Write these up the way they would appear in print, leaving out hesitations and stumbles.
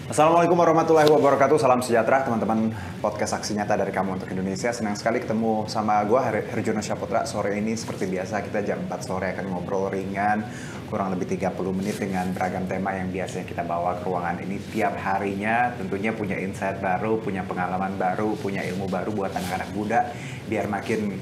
Assalamualaikum warahmatullahi wabarakatuh. Salam sejahtera teman-teman podcast Aksi Nyata dari Kamu untuk Indonesia. Senang sekali ketemu sama gue Herjono Syaputra. Sore ini seperti biasa kita jam 4 sore akan ngobrol ringan kurang lebih 30 menit dengan beragam tema yang biasanya kita bawa ke ruangan ini tiap harinya. Tentunya punya insight baru, punya pengalaman baru, punya ilmu baru buat anak-anak muda biar makin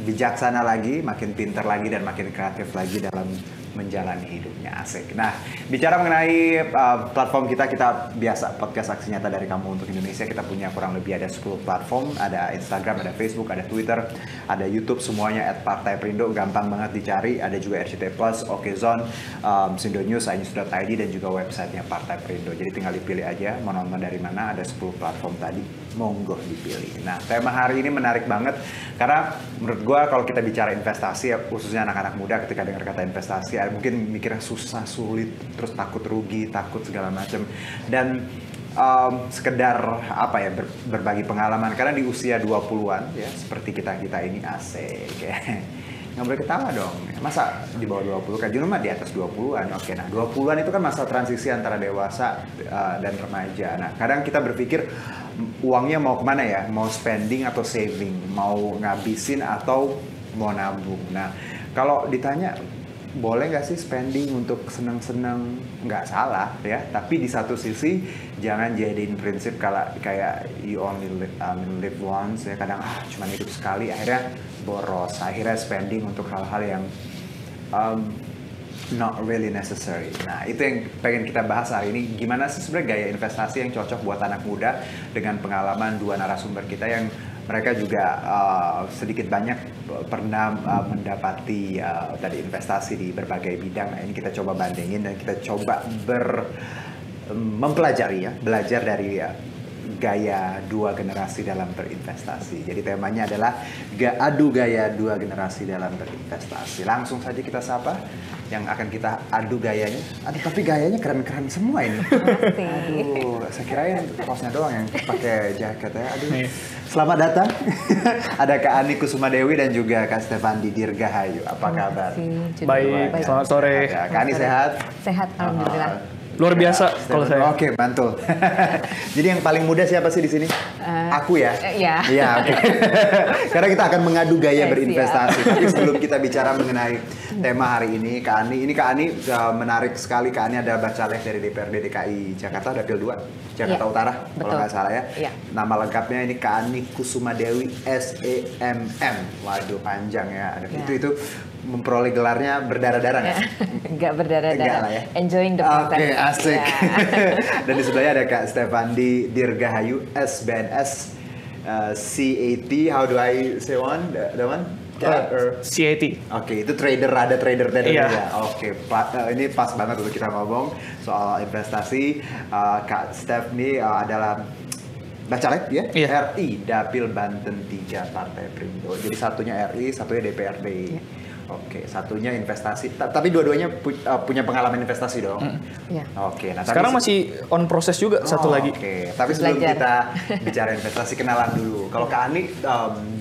bijaksana lagi, makin pintar lagi dan makin kreatif lagi dalam menjalani hidupnya. Asik. Nah, bicara mengenai platform kita biasa podcast Aksi Nyata dari Kamu untuk Indonesia. Kita punya kurang lebih ada 10 platform, ada Instagram, ada Facebook, ada Twitter, ada YouTube, semuanya @partai-perindo, gampang banget dicari. Ada juga RCT Plus, Okezone, Sindo News, inews.id dan juga websitenya Partai Perindo. Jadi tinggal dipilih aja mau nonton dari mana, ada 10 platform tadi, monggo dipilih. Nah, tema hari ini menarik banget karena menurut gua kalau kita bicara investasi, khususnya anak-anak muda ketika dengar kata investasi, mungkin mikirnya susah, sulit, terus takut rugi, takut segala macam. Dan sekedar berbagi pengalaman karena di usia 20-an ya seperti kita ini asik ya. Nggak boleh ketawa dong. Masa di bawah 20 kan mah di atas 20-an. Oke, nah 20-an itu kan masa transisi antara dewasa dan remaja. Nah, kadang kita berpikir uangnya mau kemana ya? Mau spending atau saving? Mau ngabisin atau mau nabung? Nah, kalau ditanya boleh nggak sih spending untuk senang-senang? Nggak salah ya, tapi di satu sisi jangan jadiin prinsip kayak you only live once ya. Kadang cuma hidup sekali, akhirnya boros, akhirnya spending untuk hal-hal yang not really necessary. Nah, itu yang pengen kita bahas hari ini. Gimana sih sebenarnya gaya investasi yang cocok buat anak muda dengan pengalaman dua narasumber kita yang mereka juga sedikit banyak pernah mendapati tadi investasi di berbagai bidang. Nah, ini kita coba bandingin dan kita coba mempelajari ya, belajar dari gaya dua generasi dalam berinvestasi. Jadi temanya adalah adu gaya dua generasi dalam berinvestasi. Langsung saja kita sapa yang akan kita adu gayanya. Aduh, tapi gayanya keren-keren semua ini. Aduh, saya kirain posnya doang yang pakai jaket ya. Aduh. Selamat datang. Ada Kak Ani Kusuma Dewi dan juga Kak Stefandi Dirgahayu. Apa kabar? Baik. Selamat sore. Kak Ani sehat? Sehat, alhamdulillah. Luar biasa kalau saya. Oke, mantul. Jadi yang paling muda siapa sih di sini? Aku ya? Iya, oke. Karena kita akan mengadu gaya berinvestasi. Tapi sebelum kita bicara mengenai tema hari ini, Kak Ani menarik sekali. Kak Ani adalah bacalek dari DPRD DKI Jakarta, Dapil 2, Jakarta Utara, kalau nggak salah ya. Nama lengkapnya ini Kak Ani Kusuma Dewi SEMM. Waduh, panjang ya. Itu memperoleh gelarnya berdarah-darah nggak? Enggak berdarah-darah. Ya? Enjoying the process. Oke, asik. Dan di sebelahnya ada Kak Stefandi Dirgahayu SBNS CAT. How do I say one? The one? CAT. Oke, itu ada trader ya. Oke, ini pas banget untuk kita ngomong soal investasi. Kak Steph ini adalah bacalek ya? RI Dapil Banten 3 Partai Perindo. Jadi satunya RI, satunya DPRD. Oke, satunya investasi. Tapi dua-duanya punya pengalaman investasi dong. Oke, nah sekarang masih on proses juga satu lagi. Oke, tapi sebelum kita bicara investasi, kenalan dulu. Kalau Kak Ani,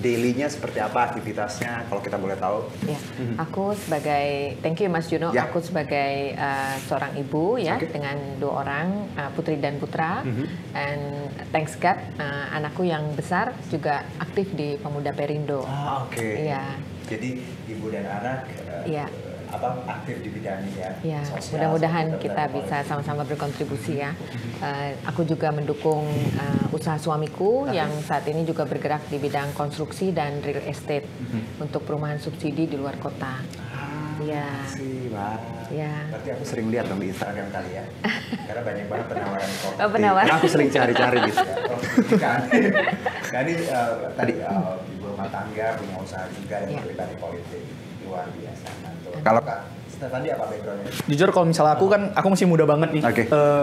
daily-nya seperti apa aktivitasnya? Kalau kita boleh tahu. Ya, aku sebagai, thank you Mas Juno. Aku sebagai seorang ibu ya, dengan 2 orang putri dan putra. And thanks God, anakku yang besar juga aktif di Pemuda Perindo. Oke. Iya. Jadi ibu dan anak aktif di bidang ini ya. Ya, mudah-mudahan kita bisa sama-sama berkontribusi ya. Aku juga mendukung usaha suamiku yang saat ini juga bergerak di bidang konstruksi dan real estate untuk perumahan subsidi di luar kota. Iya. Ya. Berarti aku sering lihat dong di Instagram kali ya. Karena banyak banget penawaran properti. Penawaran. Aku sering cari-cari gitu ya. Kan ini tadi ibu rumah tangga, punya usaha juga dan terlibat di politik. Luar biasa. Kalau Kak Stefandi apa background-nya? Jujur kalau misalnya aku masih muda banget nih.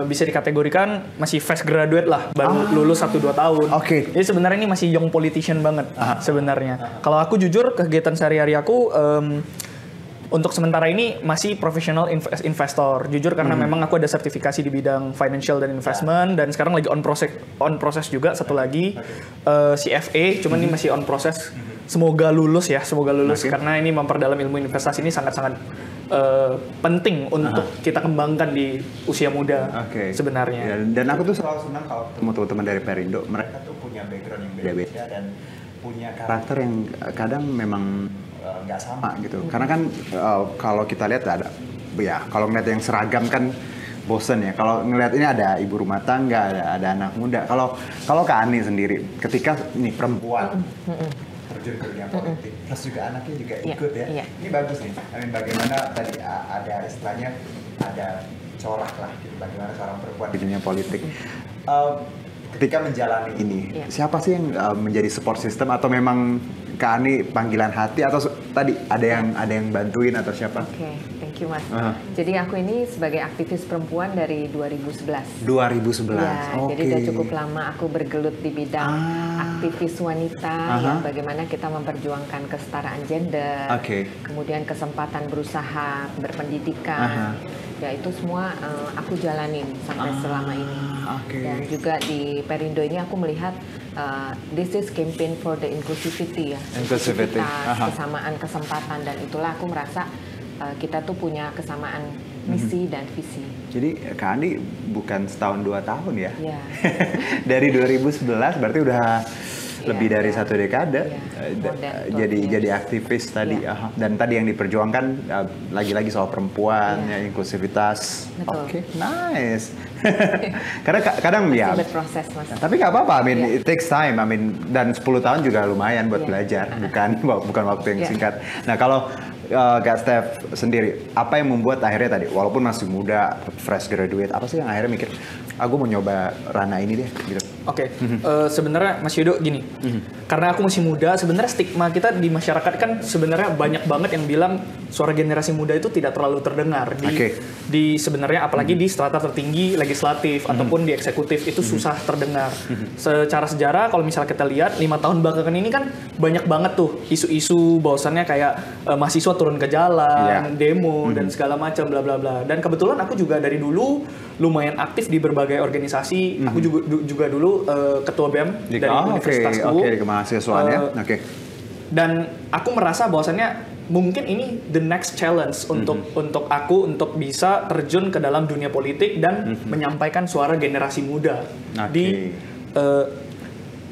Bisa dikategorikan masih fresh graduate lah, baru lulus 1-2 tahun. Jadi sebenarnya ini masih young politician banget sebenarnya. Kalau aku jujur kegiatan sehari-hari aku untuk sementara ini masih professional investor. Jujur karena memang aku ada sertifikasi di bidang financial dan investment dan sekarang lagi on proses juga satu lagi CFA, cuman ini masih on proses. Semoga lulus ya, karena ini memperdalam ilmu investasi ini sangat-sangat penting untuk kita kembangkan di usia muda sebenarnya. Dan aku tuh selalu senang kalau ketemu teman-teman dari Perindo, mereka tuh punya background yang beda-beda dan punya karakter yang kadang memang nggak sama gitu. Karena kan kalau kita lihat kalau ngeliat yang seragam kan bosen ya. Kalau ngeliat ini ada ibu rumah tangga, ada anak muda. Kalau Kak Ani sendiri, ketika nih perempuan terjun ke dunia politik, plus juga anaknya juga ikut ya. Ini bagus nih. Bagaimana tadi ada istilahnya ada corak lah gitu. Bagaimana seorang perempuan di dunia politik. Ketika menjalani ini, siapa sih yang menjadi support system atau memang Kak Ani panggilan hati atau tadi ada yang bantuin atau siapa? Thank you Mas. Jadi aku ini sebagai aktivis perempuan dari 2011. 2011. Ya, jadi udah cukup lama aku bergelut di bidang aktivis wanita, yang bagaimana kita memperjuangkan kesetaraan gender, kemudian kesempatan berusaha, berpendidikan. Ya itu semua aku jalanin sampai selama ini. Dan juga di Perindo ini aku melihat this is campaign for the inclusivity ya. Inklusivitas, kesamaan kesempatan, dan itulah aku merasa kita tuh punya kesamaan misi dan visi. Jadi Kak Andi bukan setahun 2 tahun ya? Dari 2011 berarti udah lebih dari 1 dekade jadi aktivis tadi. Dan tadi yang diperjuangkan lagi-lagi soal perempuan, ya, inklusivitas. Nice. Karena kadang proses, Mas. Tapi nggak apa-apa, it takes time. Dan 10 tahun juga lumayan buat belajar, bukan waktu yang singkat. Nah kalau Kak Steph sendiri, apa yang membuat akhirnya tadi, walaupun masih muda, fresh graduate, apa sih yang akhirnya mikir, aku mau nyoba ranah ini deh, gitu? Sebenarnya Mas Yudo gini, karena aku masih muda, sebenarnya stigma kita di masyarakat kan sebenarnya banyak banget yang bilang suara generasi muda itu tidak terlalu terdengar di sebenarnya, apalagi di strata tertinggi legislatif ataupun di eksekutif itu susah terdengar. Secara sejarah kalau misalnya kita lihat 5 tahun belakangan ini kan banyak banget tuh isu-isu bahwasannya kayak mahasiswa turun ke jalan, demo dan segala macam bla bla bla. Dan kebetulan aku juga dari dulu lumayan aktif di berbagai organisasi. Aku juga dulu ketua BEM dari universitasku. Di kemahasiswaan ya. Dan aku merasa bahwasannya mungkin ini the next challenge untuk aku untuk bisa terjun ke dalam dunia politik dan menyampaikan suara generasi muda di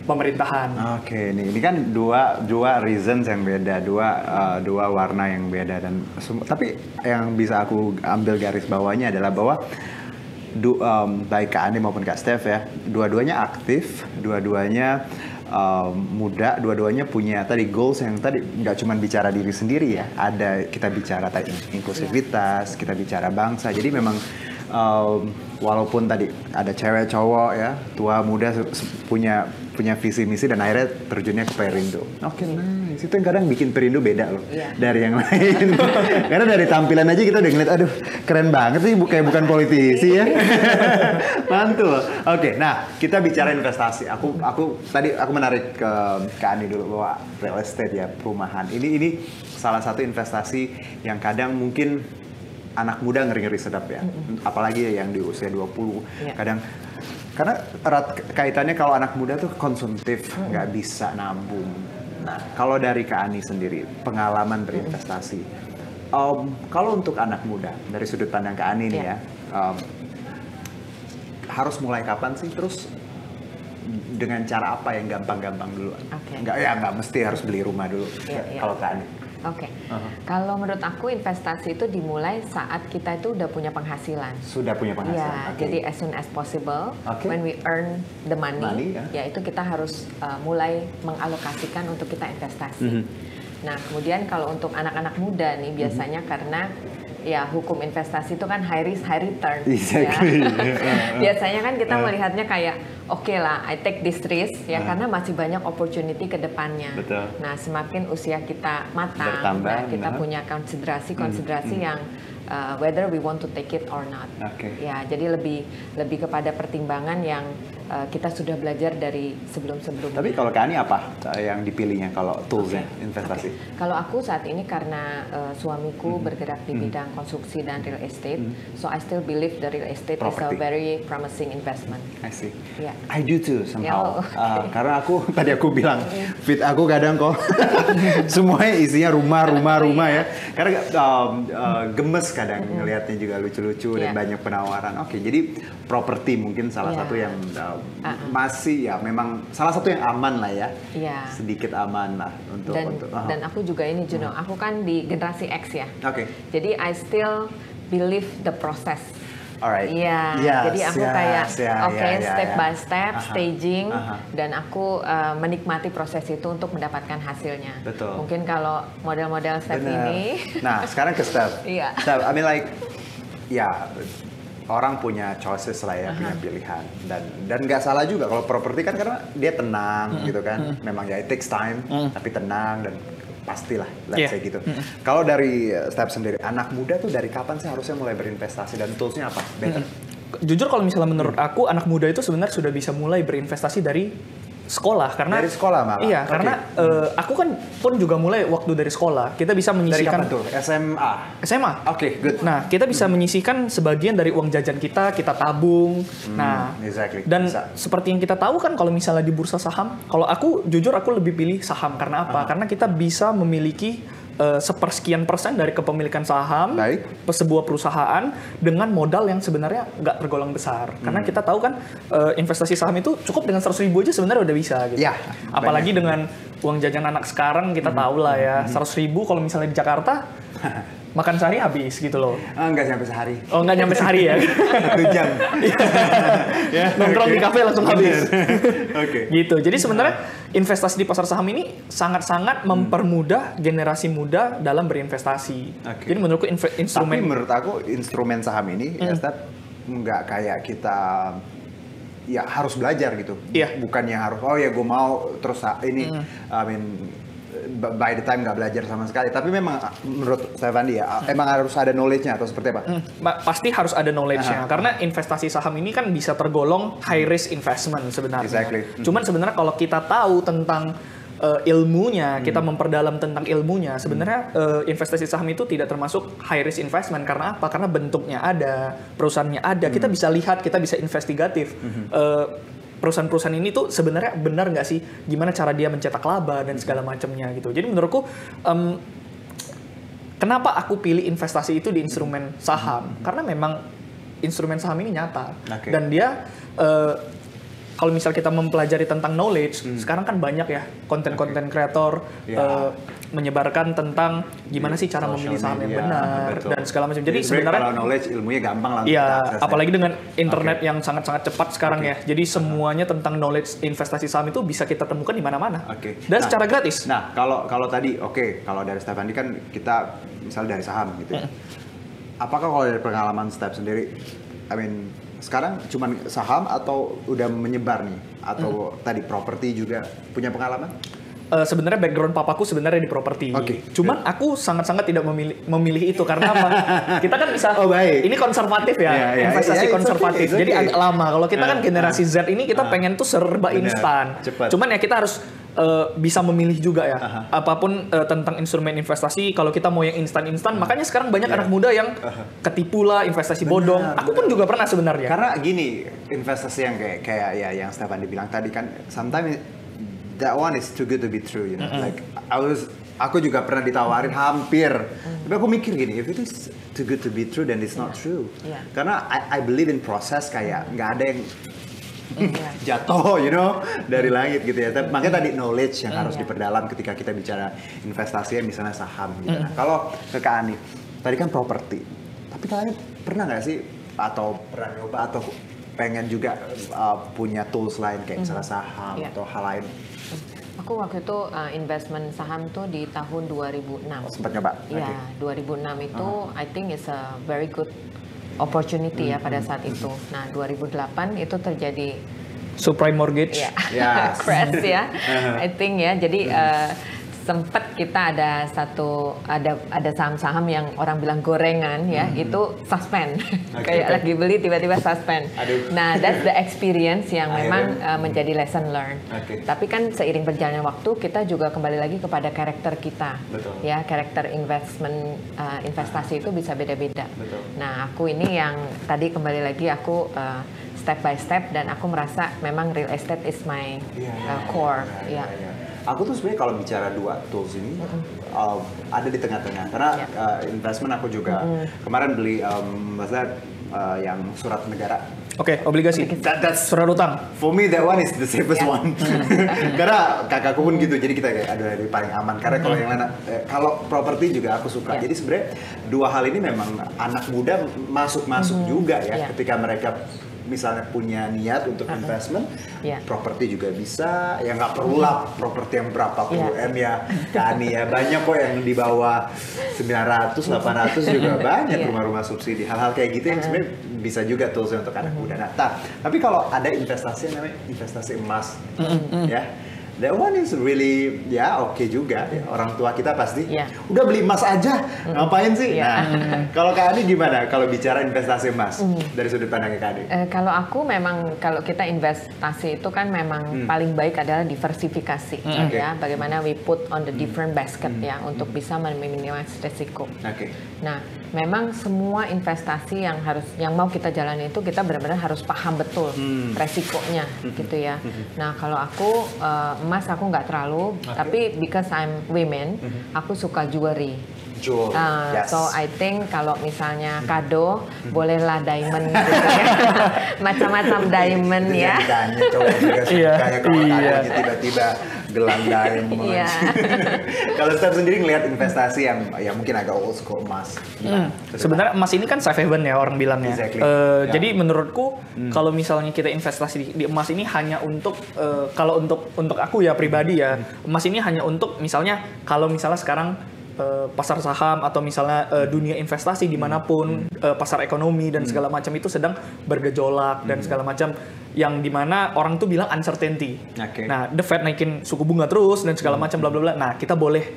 pemerintahan. Ini kan dua reasons yang beda, dua warna yang beda, dan tapi yang bisa aku ambil garis bawahnya adalah bahwa baik Kak Ani maupun Kak Steph ya, dua-duanya aktif, dua-duanya muda, dua-duanya punya tadi goals yang tadi nggak cuma bicara diri sendiri ya, ada kita bicara tadi inklusivitas, kita bicara bangsa. Jadi memang walaupun tadi ada cewek cowok ya, tua muda punya visi misi dan akhirnya terjunnya ke Perindo. Nice. Itu yang kadang bikin Perindo beda loh dari yang lain. Karena dari tampilan aja kita udah ngeliat, aduh keren banget sih, kayak bukan politisi ya. Mantul. Nah kita bicara investasi. Aku menarik ke Ani dulu bahwa real estate ya, perumahan. Ini salah satu investasi yang kadang mungkin anak muda ngeri-ngeri sedap ya. Apalagi yang di usia 20. Kadang karena erat kaitannya kalau anak muda tuh konsumtif, nggak bisa nabung. Nah, kalau dari Kak Ani sendiri, pengalaman berinvestasi, kalau untuk anak muda, dari sudut pandang Kak Ani nih ya, harus mulai kapan sih? Terus dengan cara apa yang gampang-gampang dulu? Nggak mesti harus beli rumah dulu. Kalau Kak Ani. Kalau menurut aku investasi itu dimulai saat kita itu udah punya penghasilan. Sudah punya penghasilan. Jadi as soon as possible, when we earn the money, ya itu kita harus mulai mengalokasikan untuk kita investasi. Nah, kemudian kalau untuk anak-anak muda nih biasanya karena ya hukum investasi itu kan high risk high return. Biasanya kan kita melihatnya kayak oke lah, I take this risk ya karena masih banyak opportunity ke depannya. Nah, semakin usia kita matang, kita punya konsiderasi yang whether we want to take it or not. Ya, jadi lebih kepada pertimbangan yang kita sudah belajar dari sebelum-sebelumnya. Tapi kalau Kak Ani apa yang dipilihnya kalau tools investasi? Kalau aku saat ini karena suamiku bergerak di bidang konstruksi dan real estate, so I still believe the real estate is a very promising investment. I see. Yeah. I do too somehow. Karena tadi aku bilang fit aku kadang kok semuanya isinya rumah ya. Karena gemes kadang ngelihatnya juga lucu-lucu dan banyak penawaran. Oke, jadi properti mungkin salah satu yang masih ya memang salah satu yang aman lah ya. Sedikit aman lah untuk dan aku juga ini Juno, aku kan di generasi X ya. Jadi I still believe the process. Alright. Jadi aku kayak step by step, staging, dan aku menikmati proses itu untuk mendapatkan hasilnya. Betul. Mungkin kalau model-model step ini. Nah, sekarang ke step. Step, I mean like, orang punya choices lah ya, punya pilihan, dan nggak salah juga kalau properti kan karena dia tenang gitu kan, memang ya it takes time, tapi tenang dan pastilah, let's say gitu. Kalau dari Step sendiri, anak muda tuh dari kapan sih harusnya mulai berinvestasi dan toolsnya apa? Better? Jujur kalau misalnya menurut aku anak muda itu sebenarnya sudah bisa mulai berinvestasi dari sekolah, karena dari sekolah malah. Iya, karena aku kan pun juga mulai waktu dari sekolah. Kita bisa menyisihkan. Dari kapan tuh? SMA. Oke, good. Nah, kita bisa menyisihkan sebagian dari uang jajan kita tabung. Dan seperti yang kita tahu kan kalau misalnya di bursa saham, kalau aku jujur aku lebih pilih saham karena apa? Karena kita bisa memiliki sepersekian persen dari kepemilikan saham sebuah perusahaan dengan modal yang sebenarnya nggak tergolong besar. Karena kita tahu kan investasi saham itu cukup dengan 100.000 aja sebenarnya udah bisa gitu. Apalagi dengan uang jajan anak sekarang kita tahu lah ya, 100.000 kalau misalnya di Jakarta makan sehari habis gitu loh. Nggak nyampe sehari. Oh, nggak nyampe sehari ya? 1 jam. Nongkrong di kafe langsung habis. Gitu. Jadi sebenarnya investasi di pasar saham ini sangat-sangat mempermudah generasi muda dalam berinvestasi. Jadi menurutku instrumen. Tapi menurut aku instrumen saham ini nggak kayak kita ya harus belajar gitu. Bukan yang harus gue mau terus ini by the time nggak belajar sama sekali. Tapi memang menurut Stefandi ya, emang harus ada knowledge-nya atau seperti apa? Pasti harus ada knowledge-nya. Karena investasi saham ini kan bisa tergolong high risk investment sebenarnya. Cuman sebenarnya kalau kita tahu tentang ilmunya, kita memperdalam tentang ilmunya, sebenarnya investasi saham itu tidak termasuk high risk investment. Karena apa? Karena bentuknya ada, perusahaannya ada, kita bisa lihat, kita bisa investigatif. Perusahaan-perusahaan ini tuh sebenarnya benar nggak sih gimana cara dia mencetak laba dan segala macamnya gitu. Jadi menurutku kenapa aku pilih investasi itu di instrumen saham? Karena memang instrumen saham ini nyata dan dia kalau misal kita mempelajari tentang knowledge, sekarang kan banyak ya konten-konten kreator menyebarkan tentang gimana sih cara memilih saham yang benar dan segala macam. Jadi sebenarnya kalau knowledge ilmunya gampang lah. Iya, apalagi dengan internet yang sangat-sangat cepat sekarang ya. Jadi semuanya tentang knowledge investasi saham itu bisa kita temukan di mana-mana. Dan secara gratis. Nah, kalau tadi kalau dari Stefandi kan kita misalnya dari saham gitu ya. Apakah kalau dari pengalaman Stef sendiri, sekarang cuma saham atau udah menyebar nih? Atau tadi properti juga punya pengalaman? Sebenarnya background papaku sebenarnya di properti. Cuman aku sangat-sangat tidak memilih itu karena apa? Kita kan bisa ini konservatif ya, investasi konservatif. Jadi agak lama. Kalau kita kan generasi Z ini kita pengen tuh serba instan. Cuman ya kita harus bisa memilih juga ya. Apapun tentang instrumen investasi, kalau kita mau yang instan-instan, makanya sekarang banyak anak muda yang ketipu lah investasi bodong. Aku pun juga pernah sebenarnya. Karena gini, investasi yang kayak ya yang Stefandi bilang tadi kan, sometimes that one is too good to be true, you know. Like aku juga pernah ditawarin hampir, tapi aku mikir gini, if it is too good to be true, then it's not true. Karena I believe in proses, kayak nggak ada yang jatuh, you know, dari langit gitu ya. Makanya tadi knowledge yang harus diperdalam ketika kita bicara investasi, misalnya saham gitu. Nah, kalau ke Kak Ani, tadi kan properti, tapi kalian pernah nggak sih atau pernah nyoba atau pengen juga punya tools lain kayak misalnya saham atau hal lain? Aku waktu itu investment saham tuh di tahun 2006. Sempat nyoba? Iya, 2006 itu I think is a very good opportunity ya pada saat itu. Nah, 2008 itu terjadi subprime mortgage. Crash ya. I think ya. Jadi sempat kita ada saham-saham yang orang bilang gorengan ya, itu suspend. Kayak lagi beli tiba-tiba suspend. Nah, that's the experience yang memang menjadi lesson learned. Tapi kan seiring berjalannya waktu kita juga kembali lagi kepada karakter kita. Ya, karakter investasi itu bisa beda-beda. Nah, aku ini yang tadi kembali lagi aku step by step dan aku merasa memang real estate is my core. Aku tuh sebenarnya kalau bicara dua tools ini ada di tengah-tengah karena investment aku juga kemarin beli yang surat negara. Obligasi. That's surat utang. For me that one is the safest one. Karena kakakku pun gitu, jadi kita kayak dari paling aman. Karena kalau yang lain, kalau properti juga aku suka. Jadi sebenarnya dua hal ini memang anak muda masuk juga ya ketika mereka misalnya punya niat untuk investment, properti juga bisa, ya nggak perlu lah properti yang berapa puluh M ya, Kak Ani ya, banyak kok yang di bawah 900, 800 juga banyak rumah-rumah subsidi, hal-hal kayak gitu yang sebenarnya bisa juga tools untuk anak muda. Nah, tapi kalau ada investasi yang namanya investasi emas, ya. That one is really oke juga. Orang tua kita pasti udah beli emas aja, ngapain sih? Nah, kalau Kak Ani gimana kalau bicara investasi emas dari sudut pandangnya Kak Ani? Kalau aku memang kalau kita investasi itu kan memang paling baik adalah diversifikasi ya. Bagaimana we put on the different basket ya untuk bisa meminimasi resiko. Nah, memang semua investasi yang mau kita jalani itu kita benar-benar harus paham betul resikonya gitu ya. Nah, kalau aku emas aku nggak terlalu, tapi because I'm women, aku suka jewelry. So I think kalau misalnya kado bolehlah diamond gitu ya. Macam-macam diamond ya. Kayak tiba-tiba gelang diamond. Kalau Steph sendiri ngelihat investasi yang mungkin agak old school emas. Sebenarnya emas ini kan safe haven ya orang bilangnya. Jadi menurutku kalau misalnya kita investasi di emas ini hanya untuk kalau untuk aku ya pribadi ya, emas ini hanya untuk misalnya kalau misalnya sekarang pasar saham atau misalnya dunia investasi dimanapun pasar ekonomi dan segala macam itu sedang bergejolak dan segala macam yang dimana orang tuh bilang uncertainty. Nah, the Fed naikin suku bunga terus dan segala macam bla bla bla. Nah, kita boleh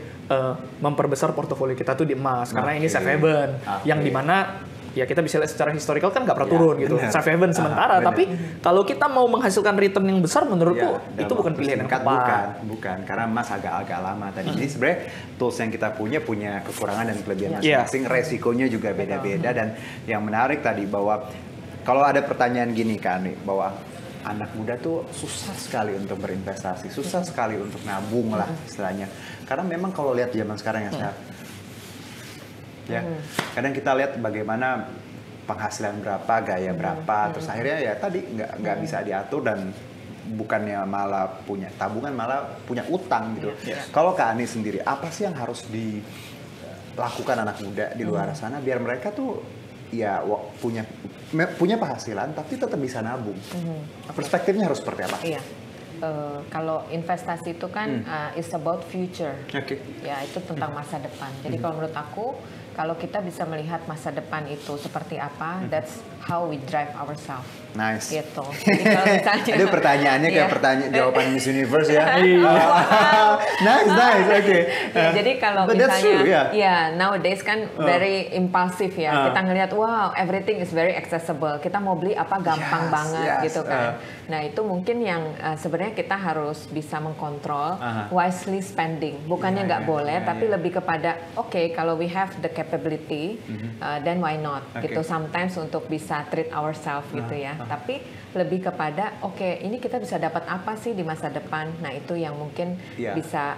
memperbesar portofolio kita tuh di emas karena ini safe haven yang dimana ya kita bisa lihat secara historical kan nggak pernah turun gitu. Safe haven sementara, tapi kalau kita mau menghasilkan return yang besar menurutku itu bukan pilihan yang tepat. Bukan, karena emas agak lama tadi. Jadi sebenarnya tools yang kita punya kekurangan dan kelebihan masing-masing, resikonya juga beda-beda dan yang menarik tadi bahwa kalau ada pertanyaan gini kan nih, bahwa anak muda tuh susah sekali untuk berinvestasi, susah sekali untuk nabung lah istilahnya. Karena memang kalau lihat zaman sekarang ya, kadang kita lihat bagaimana penghasilan berapa, gaya berapa, terus akhirnya ya tadi nggak bisa diatur dan bukannya malah punya tabungan, malah punya utang gitu. Kalau Kak Ani sendiri, apa sih yang harus dilakukan anak muda di luar sana biar mereka tuh ya punya penghasilan tapi tetap bisa nabung? Perspektifnya harus seperti apa? Kalau investasi itu kan is about future, ya itu tentang masa depan. Jadi kalau menurut aku, kalau kita bisa melihat masa depan itu seperti apa, that's how we drive ourselves. Nice. Gitu. Jadi kalau misalnya, ada pertanyaannya kayak pertanyaan jawaban Miss Universe ya. Nice, oke. Jadi kalau misalnya, nowadays kan very impulsif ya. Kita ngelihat, wow, everything is very accessible. Kita mau beli apa gampang banget gitu kan. Nah itu mungkin yang sebenarnya kita harus bisa mengkontrol wisely spending. Bukannya nggak boleh, tapi lebih kepada kalau we have the capability, then why not? Gitu. Sometimes untuk bisa treat ourselves gitu ya. Tapi lebih kepada ini kita bisa dapat apa sih di masa depan? Nah itu yang mungkin bisa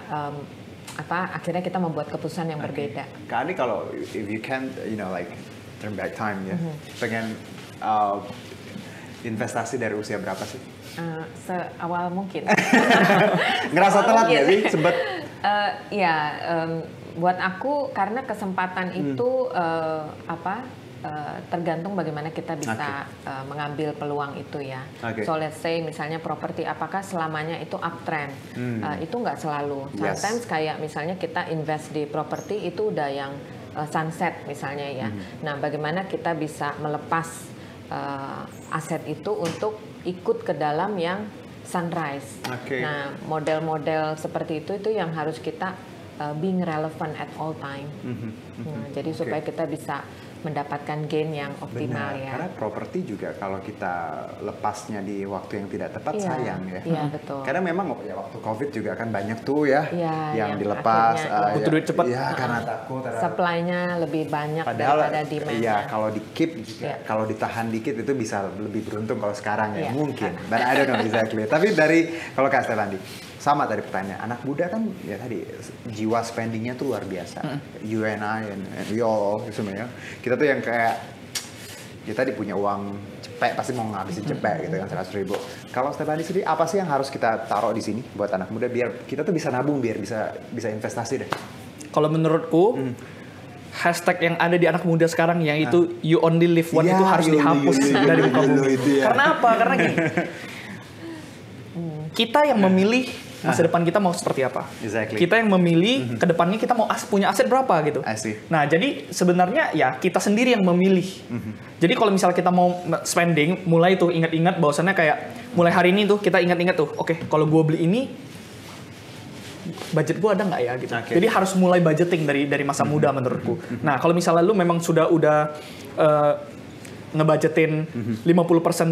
akhirnya kita membuat keputusan yang berbeda. Kak Ani, kalau if you can turn back time ya, pengen investasi dari usia berapa sih? Seawal mungkin. Ngerasa telat nggak sih? Sempet? Buat aku karena kesempatan itu tergantung bagaimana kita bisa mengambil peluang itu ya. So let's say misalnya properti, apakah selamanya itu uptrend? Itu nggak selalu. Sometimes kayak misalnya kita invest di properti itu udah yang sunset misalnya ya. Nah bagaimana kita bisa melepas aset itu untuk ikut ke dalam yang sunrise. Nah model-model seperti itu yang harus kita being relevant at all time. Jadi supaya kita bisa mendapatkan gain yang optimal. Benar, ya. Karena properti juga kalau kita lepasnya di waktu yang tidak tepat sayang ya. Iya, betul. Karena memang ya waktu COVID juga kan banyak tuh ya yang dilepas. Butuh duit cepat. Iya, karena takut. Supply-nya lebih banyak daripada demand. Iya, kalau di keep juga, kalau ditahan dikit itu bisa lebih beruntung kalau sekarang ya. Mungkin. But I don't know exactly. Tapi dari kalau Kak Stefandi, sama tadi pertanyaan, anak muda kan ya tadi jiwa spendingnya tuh luar biasa. You and I and we all sebenarnya. Kita tuh yang kayak kita punya uang cepet pasti mau ngabisin cepet gitu kan 100.000. Kalau Stefandi sendiri apa sih yang harus kita taruh di sini buat anak muda biar kita tuh bisa nabung biar bisa investasi deh. Kalau menurutku hashtag yang ada di anak muda sekarang yang itu you only live one itu harus dihapus dari muka bumi. Karena apa? Karena gini. Kita yang memilih masa depan kita mau seperti apa. Kita yang memilih ke depannya kita mau punya aset berapa gitu. Nah, jadi sebenarnya ya kita sendiri yang memilih. Jadi kalau misalnya kita mau spending, mulai tuh ingat-ingat bahwasannya kayak mulai hari ini tuh kita ingat-ingat tuh, oke, kalau gue beli ini budget gue ada nggak ya gitu. Jadi harus mulai budgeting dari masa muda menurutku. Nah, kalau misalnya lu memang udah ngebudgetin 50%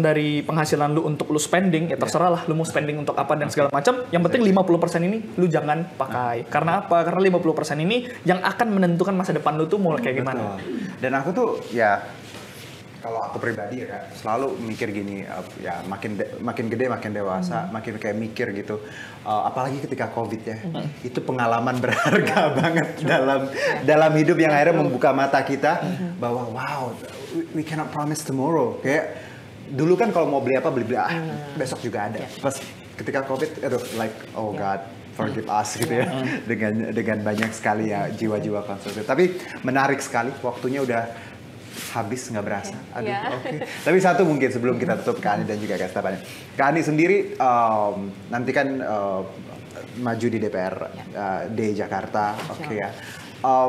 dari penghasilan lu untuk lu spending, ya terserah lah lu mau spending untuk apa dan segala macam. Yang penting 50% ini lu jangan pakai. Karena apa? Karena 50% ini yang akan menentukan masa depan lu tuh mau kayak gimana. Dan aku tuh ya kalau aku pribadi ya Kak, selalu mikir gini, ya makin gede makin dewasa, makin kayak mikir gitu. Apalagi ketika COVID ya, itu pengalaman berharga banget dalam hidup yang akhirnya membuka mata kita bahwa wow, we cannot promise tomorrow. Kayak dulu kan kalau mau beli apa beli besok juga ada. Pas ketika COVID, like oh God, forgive us gitu ya, dengan banyak sekali ya jiwa-jiwa konsumtif. Tapi menarik sekali, waktunya udah habis nggak berasa. Tapi satu mungkin sebelum kita tutup Kak Ani dan juga Kak Stefandi. Kak Ani sendiri nanti kan maju di DPR D Jakarta, ya.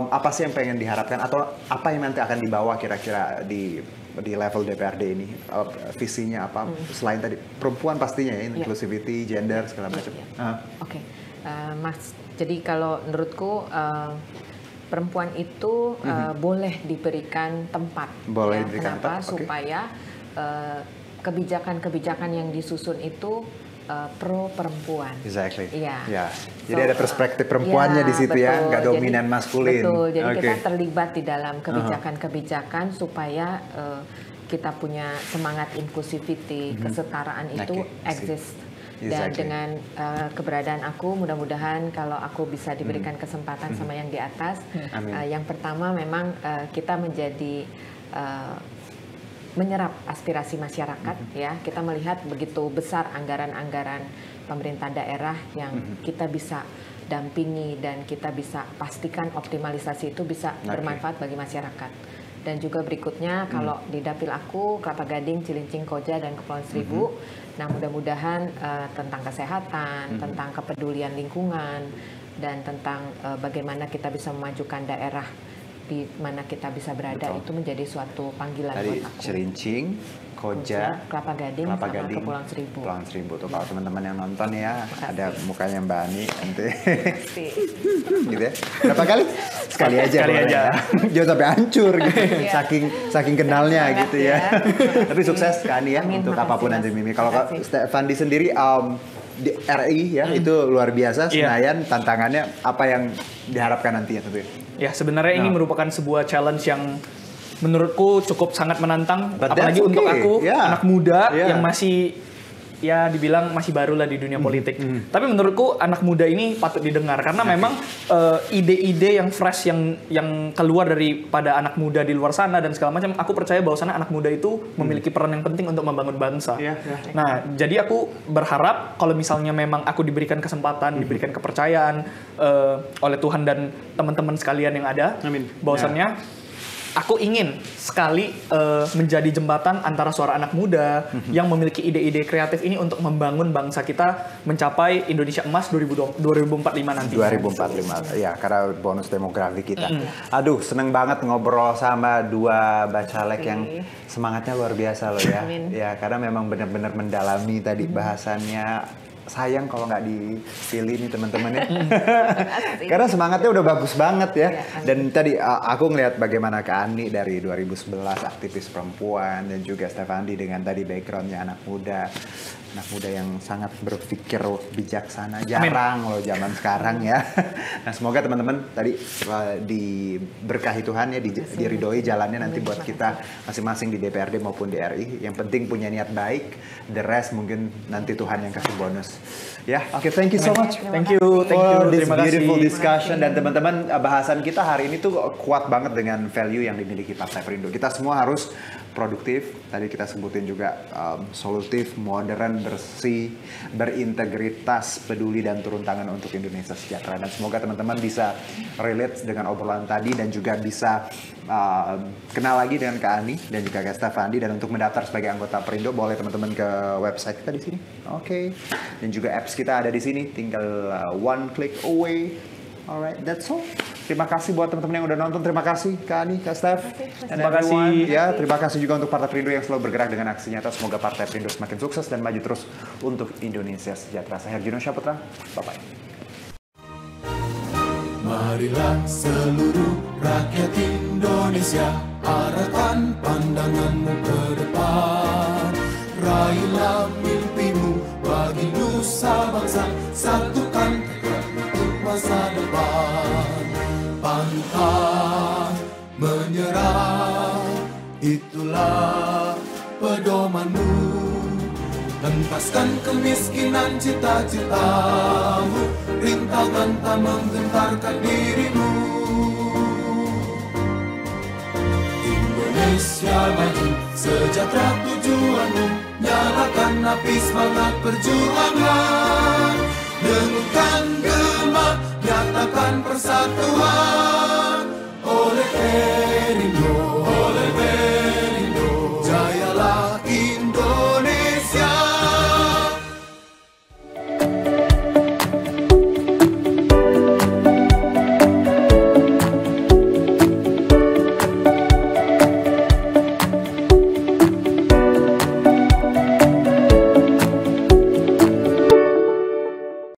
Apa sih yang pengen diharapkan atau apa yang nanti akan dibawa kira-kira di level DPRD ini? Visinya apa? Selain tadi perempuan pastinya ya, inclusivity, gender segala macam. Mas, jadi kalau menurutku perempuan itu boleh diberikan tempat. Kenapa? Supaya kebijakan-kebijakan yang disusun itu pro perempuan. Jadi ada perspektif perempuannya di situ ya, nggak dominan maskulin. Betul. Jadi kita terlibat di dalam kebijakan-kebijakan supaya kita punya semangat inclusivity, kesetaraan itu exist. Dan dengan keberadaan aku, mudah-mudahan kalau aku bisa diberikan kesempatan sama yang di atas, yang pertama memang kita menjadi menyerap aspirasi masyarakat, ya. Kita melihat begitu besar anggaran-anggaran pemerintah daerah yang kita bisa dampingi dan kita bisa pastikan optimalisasi itu bisa bermanfaat bagi masyarakat. Dan juga berikutnya kalau di dapil aku, Kelapa Gading, Cilincing, Koja, dan Kepulauan Seribu, nah mudah-mudahan tentang kesehatan, tentang kepedulian lingkungan, dan tentang bagaimana kita bisa memajukan daerah di mana kita bisa berada, itu menjadi suatu panggilan buat aku. Cilincing, Koja, Kelapa Gading, sama Kepulauan Seribu. Kepulauan Seribu tuh kalau teman-teman yang nonton ya, ada mukanya Mbak Ani nanti. Gitu ya. Berapa kali? Sekali aja. Jangan sampai hancur gitu. Saking kenalnya gitu ya. Tapi sukses Kak Ani ya untuk apapun nanti Mimi. Kalau Stefandi sendiri di RI ya itu luar biasa. Senayan tantangannya apa yang diharapkan nanti ya tentunya. Ya sebenarnya ini merupakan sebuah challenge yang menurutku cukup sangat menantang, apalagi untuk aku anak muda yang masih ya dibilang masih baru lah di dunia politik. Tapi menurutku anak muda ini patut didengar karena memang ide-ide yang fresh yang keluar daripada anak muda di luar sana dan segala macam, aku percaya bahwa sana anak muda itu memiliki peran yang penting untuk membangun bangsa. Nah, jadi aku berharap kalau misalnya memang aku diberikan kesempatan, diberikan kepercayaan oleh Tuhan dan teman-teman sekalian yang ada, bahwasannya aku ingin sekali menjadi jembatan antara suara anak muda yang memiliki ide-ide kreatif ini untuk membangun bangsa kita mencapai Indonesia Emas 2045 nanti. 2045, ya karena bonus demografi kita. Aduh, seneng banget ngobrol sama dua bacalek yang semangatnya luar biasa loh ya. Ya, karena memang benar-benar mendalami tadi bahasannya. sayang kalau nggak dipilih nih teman-teman ya. Karena semangatnya udah bagus banget ya. Dan tadi aku ngelihat bagaimana Kak Ani dari 2011 aktivis perempuan dan juga Stefandi dengan tadi backgroundnya anak muda yang sangat berpikir bijaksana, jarang loh zaman sekarang ya. Nah semoga teman-teman tadi diberkahi Tuhan ya, diridhoi jalannya nanti buat kita masing-masing di DPRD maupun di RI. Yang penting punya niat baik, the rest mungkin nanti Tuhan yang kasih bonus. Ya, oke, thank you so much. Thank you. This Terima beautiful kasih. discussion. Dan teman-teman, bahasan kita hari ini tuh kuat banget dengan value yang dimiliki Partai Perindo. Kita semua harus produktif, tadi kita sebutin juga solutif, modern, bersih, berintegritas, peduli dan turun tangan untuk Indonesia sejahtera. Dan semoga teman-teman bisa relate dengan obrolan tadi dan juga bisa kenal lagi dengan Kak Ani dan juga Kak Stefandi. Dan untuk mendaftar sebagai anggota Perindo boleh teman-teman ke website kita di sini. Oke. Dan juga apps kita ada di sini, tinggal one click away. Alright, that's all. Terima kasih buat teman-teman yang udah nonton. Terima kasih Kak Ani, Kak Stef. Terima kasih. Ya, terima kasih juga untuk Partai Perindo yang selalu bergerak dengan aksi nyata. Semoga Partai Perindo semakin sukses dan maju terus untuk Indonesia sejahtera. Saya Herjuno Syaputra. Bye-bye. Marilah seluruh rakyat Indonesia arahkan pandanganmu ke depan. Raihlah mimpimu bagi nusa bangsa, satukan tekad untuk masa depan. Pantang menyerah, itulah pedomanmu. Entaskan kemiskinan cita-citamu, rintangan tak menggentarkan dirimu. Indonesia maju, sejahtera tujuanmu, nyalakan api semangat perjuangan. Dengunkan gema, nyatakan persatuan oleh Perindo.